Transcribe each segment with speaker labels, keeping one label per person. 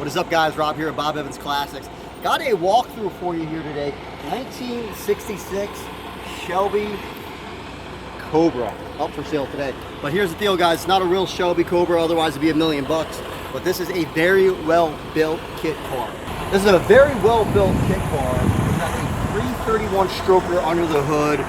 Speaker 1: What is up, guys? Rob here at Bob Evans Classics. Got a walkthrough for you here today. 1966 Shelby Cobra, up for sale today. But here's the deal, guys. It's not a real Shelby Cobra, otherwise it'd be $1 million. But this is a very well-built kit car. This is a very well-built kit car. It's got a 331 stroker under the hood.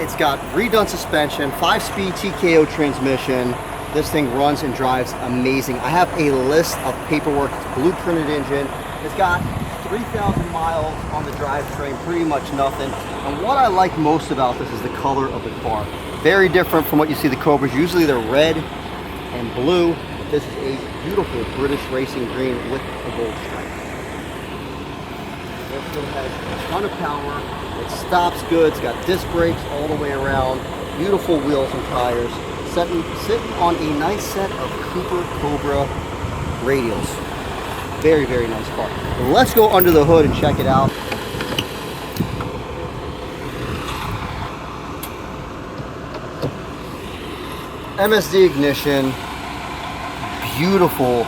Speaker 1: It's got redone suspension, 5-speed TKO transmission. This thing runs and drives amazing. I have a list of paperwork. It's a blueprinted engine. It's got 3,000 miles on the drivetrain, pretty much nothing. And what I like most about this is the color of the car. Very different from what you see the Cobras. Usually they're red and blue. But this is a beautiful British racing green with a gold stripe. This thing has a ton of power. It stops good. It's got disc brakes all the way around. Beautiful wheels and tires. Sitting on a nice set of Cobra radials. Very, very nice car. Let's go under the hood and check it out. MSD ignition, beautiful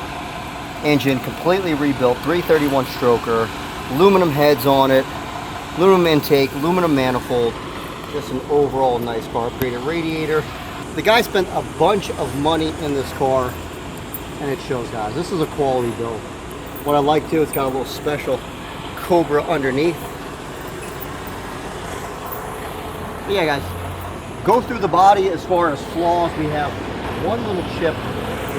Speaker 1: engine, completely rebuilt, 331 stroker, aluminum heads on it, aluminum intake, aluminum manifold, just an overall nice car. Upgraded radiator. The guy spent a bunch of money in this car, and it shows, guys. This is a quality build. What I like too, it's got a little special Cobra underneath. But yeah, guys, go through the body. As far as flaws, we have one little chip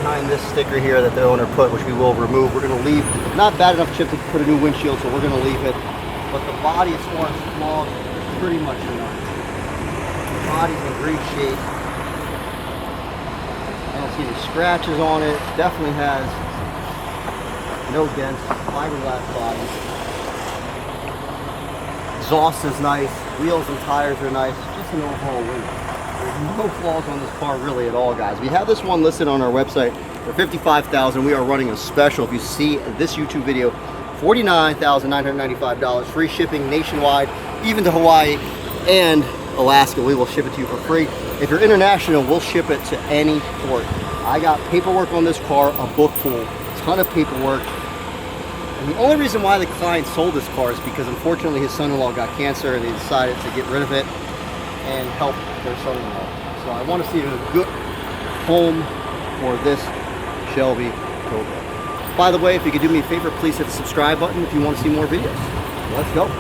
Speaker 1: behind this sticker here that the owner put, which we will remove. We're going to leave. Not bad enough chip to put a new windshield, so we're going to leave it. But the body, as far as flaws, is pretty much enough. The body's in great shape. I don't see any scratches on it. Definitely has no dents, fiberglass body. Exhaust is nice. Wheels and tires are nice. Just an overall win. There's no flaws on this car really at all, guys. We have this one listed on our website for $55,000. We are running a special. If you see this YouTube video, $49,995. Free shipping nationwide, even to Hawaii and Alaska. We will ship it to you for free. If you're international, we'll ship it to any port. I got paperwork on this car, a book full, ton of paperwork. And the only reason why the client sold this car is because unfortunately his son-in-law got cancer and they decided to get rid of it and help their son-in-law. So I want to see a good home for this Shelby Cobra. By the way, if you could do me a favor, please hit the subscribe button if you want to see more videos. Let's go.